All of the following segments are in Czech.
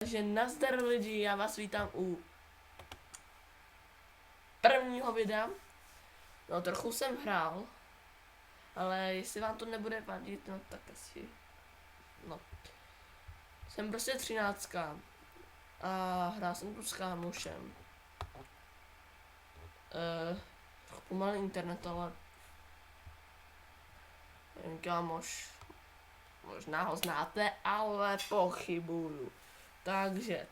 Takže nazdar lidi, já vás vítám u prvního videa. No trochu jsem hrál, ale jestli vám to nebude vadit, no tak asi, no. Jsem prostě 13 a hrál jsem tu s kámošem. Trochu pomalý internet, ale kámoš, možná ho znáte, ale pochybuju. Takže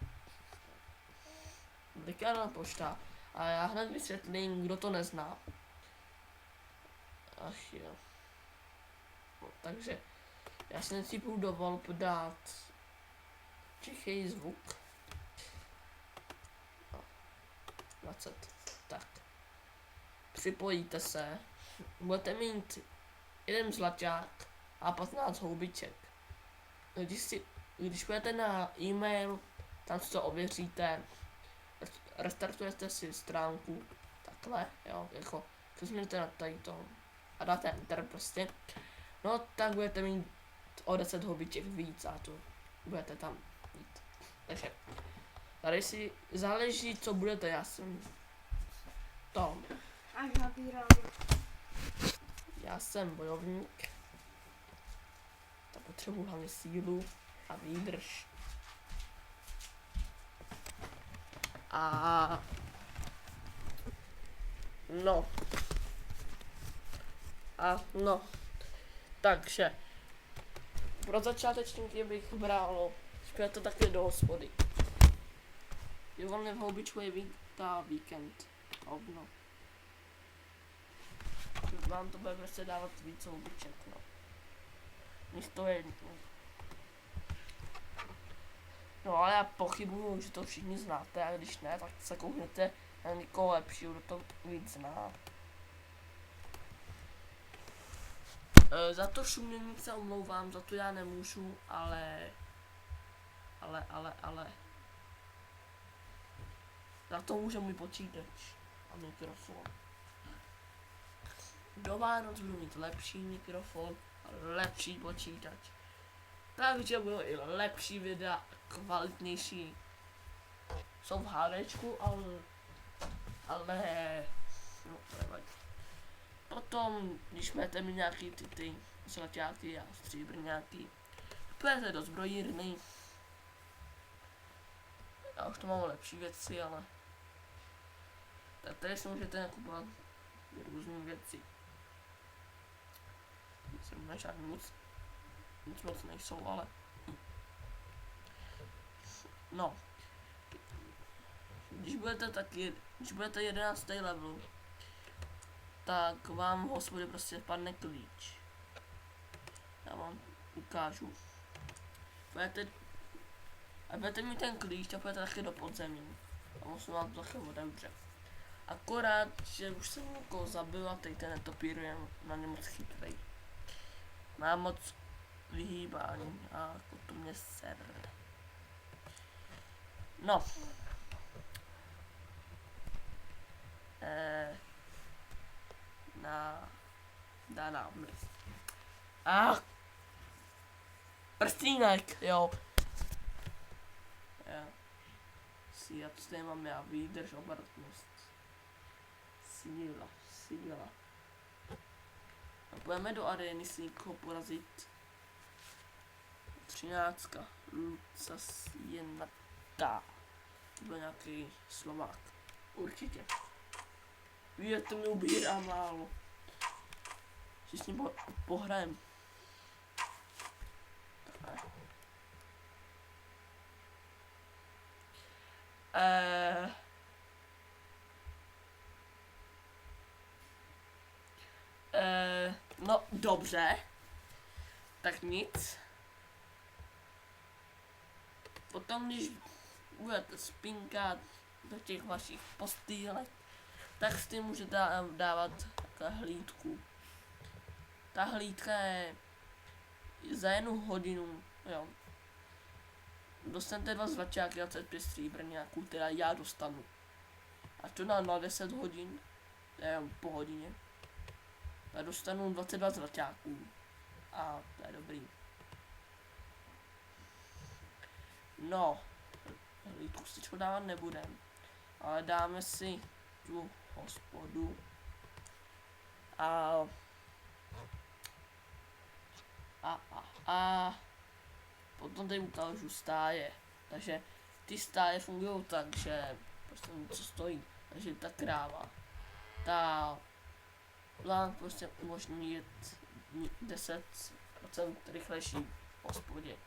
Dekárna pošta. A já hned vysvětlím, kdo to nezná. Ach jo. No, takže já si nejdřív budu dovol dát tichý zvuk. No, 20. Tak. Připojíte se. Budete mít jeden zlaťák a 15 houbiček. Když půjdete na e-mail, tam si to ověříte, restartujete si stránku, takhle, jo, jako kliknete na tady to a dáte enter prostě, no tak budete mít o 10 houbiček víc a to budete tam mít. Takže tady si záleží, co budete, já jsem Tom. Já jsem bojovník, tak potřebuji hlavně sílu a výdrž. A no, takže pro začátečníky bych bral, že to taky do hospody. Je volně v houbičkově vítá víkend. Obno. Vám to bude prostě dávat víc houbiček, no. Místo jedno. No ale já pochybuju, že to všichni znáte, a když ne, tak se koukněte na někoho lepšího, kdo to víc zná. Za to šumění se omlouvám, za to já nemůžu, ale za to může můj počítač a mikrofon. Do Vánoc budu mít lepší mikrofon a lepší počítač. Takže budou i lepší videa, kvalitnější. Jsou v HDčku, ale no to nevadí. Potom, když máte mi nějaký ty zlaťáky a stříbrňáky, půjdete do zbrojírny. Já už to mám lepší věci, ale tak tady si můžete nakupovat různé věci. Myslím, že nic moc nejsou, ale no. Když budete 11. level, tak vám v hospodě prostě padne klíč. Já vám ukážu. Budete mít ten klíč a půjdete taky do podzemí. A musím vám to chvíli otevře. Akorát, že už jsem někoho zabil a teď ten netopír je na ně moc chytrý. Má moc vyhýbání a jako to mě ser. No. Dá nám list. Prstínek, jo. Já to stejně mám já, výdrž, obratnost. Síla. A půjdeme do arény si někoho porazit. 13. Lucas Jenata. To byl nějaký Slovák. Určitě. Víte, mě ubírá málo. Si s ním pohrajem. No dobře. Tak nic. Potom, když budete spinkat do těch vašich postýlek, tak s tím můžete dávat takhle hlídku. Ta hlídka je za 1 hodinu, jo. Dostanete 2 zlaťáky, 25 stříbrňáků, teda já dostanu. A to na 10 hodin, po hodině. Já dostanu 22 zlaťáků. A to je dobrý. No, Hlídku si čo dávat nebudem, ale dáme si tu hospodu a potom tady ukážu stáje. Takže ty stáje fungují tak, že prostě něco stojí. Takže ta kráva, ta plán prostě umožní jet 10% rychlejší v hospodě.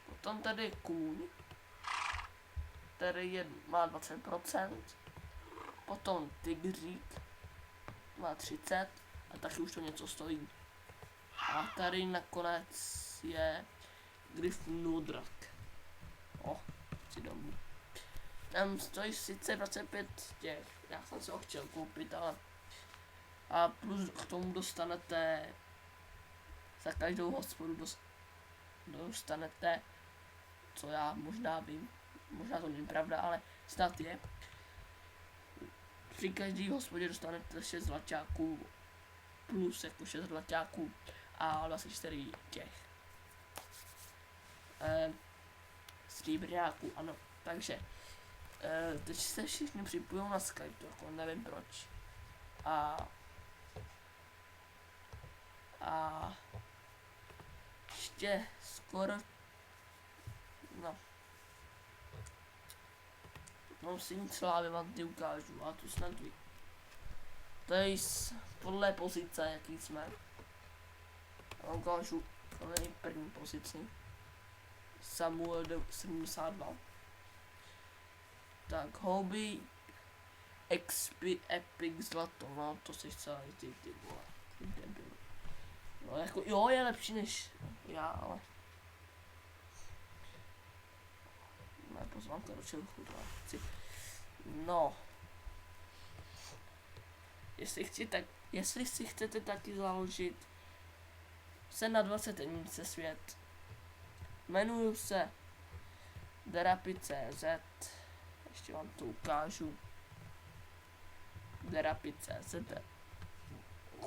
Potom tady kůň, který má 20%, potom tygřík má 30% a taky už to něco stojí. A tady nakonec je Gryffindor. Chci domů. Tam stojí sice 25 těch, já jsem si ho chtěl koupit, ale a plus k tomu dostanete za každou hospodu dostanete, co já možná vím, možná to není pravda, ale snad je. Při každý hospodě dostanete 6 zlaťáků plus jako 6 zlaťáků a 24 těch stříbrňáků, ano. Takže teď se všichni připojují na Skype, jako nevím proč. A ještě skoro, no musím slávy vám ty ukážu a tu snad ví. To je podle pozice, jaký jsme. Já ukážu první pozici. Samuel 72. Tak hobby XP Epic zlato, no to si celý ty vole. No jako jo, je lepší než já, ale ne, pozvánka do čelchu, chci. No jestli si chcete taky založit se na 20 se svět, jmenuju se Derapy.cz, ještě vám to ukážu. Derapy.cz,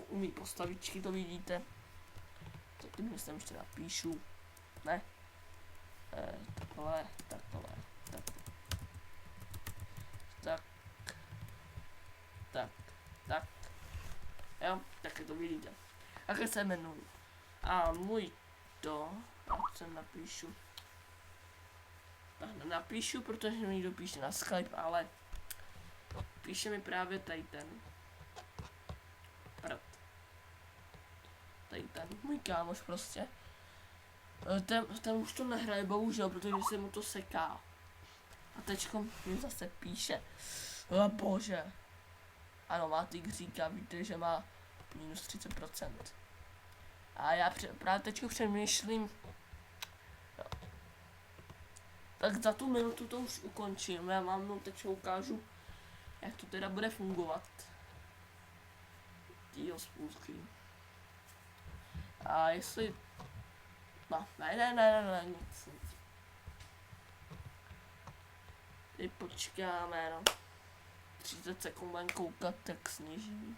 umí postavičky, to vidíte. Tak tím jsem ještě napíšu. Ne. Takhle. Tak. Jo, taky to vidíte. Takhle se jmenuji. A můj to, jak se napíšu. Tak napíšu, protože mi někdo píše na Skype, ale píše mi právě tady ten. Tady ten můj kámoš prostě. Ten už to nehraje, bohužel, protože se mu to seká. A teďko mi zase píše. O bože. Ano, má tygříka, víte, že má minus 30%. A já právě teďko přemýšlím. No. Tak za tu minutu to už ukončím. Já vám teď ukážu, jak to teda bude fungovat. Týho spůlky. A jestli... No, ne, nic. Teď počkáme, no. 30 sekund budem koukat, jak sněží.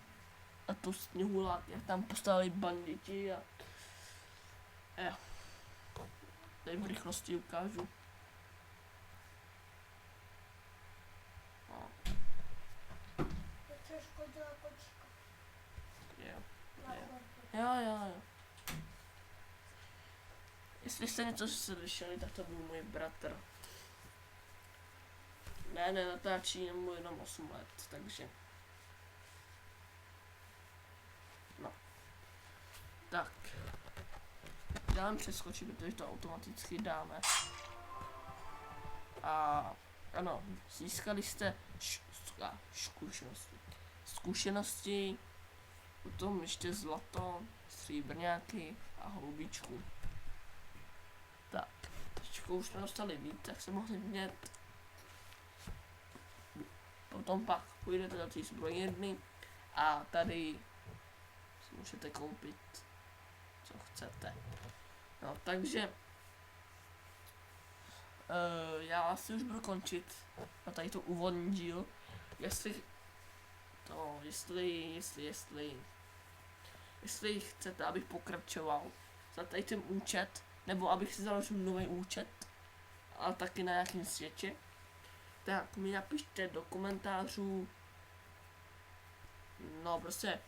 A to sněhulák, jak tam postavili banditi a... Jo. Tady v rychlosti ukážu. No. Jo. Jestli jste něco slyšeli, tak to byl můj bratr. Ne, natáčí mu jenom 8 let, takže... No. Tak. Dáme přeskočit, protože to automaticky dáme. A ano, získali jste zkušenosti, potom ještě zlato, stříbrňáky a holubičku. Tak, teďko už jsme dostali víc, tak se mohli vidět. Potom pak půjdete do té zbrojírny a tady si můžete koupit, co chcete. No, takže já asi už budu končit na tady to úvodní díl. Jestli chcete, abych pokračoval za tady ten účet, nebo abych si založil nový účet, a taky na jakém světě, tak mi napište do komentářů. No prostě,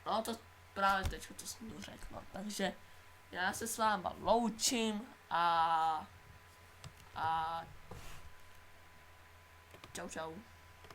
no to právě teď to jsem to řekl, no. Takže já se s váma loučím a čau čau.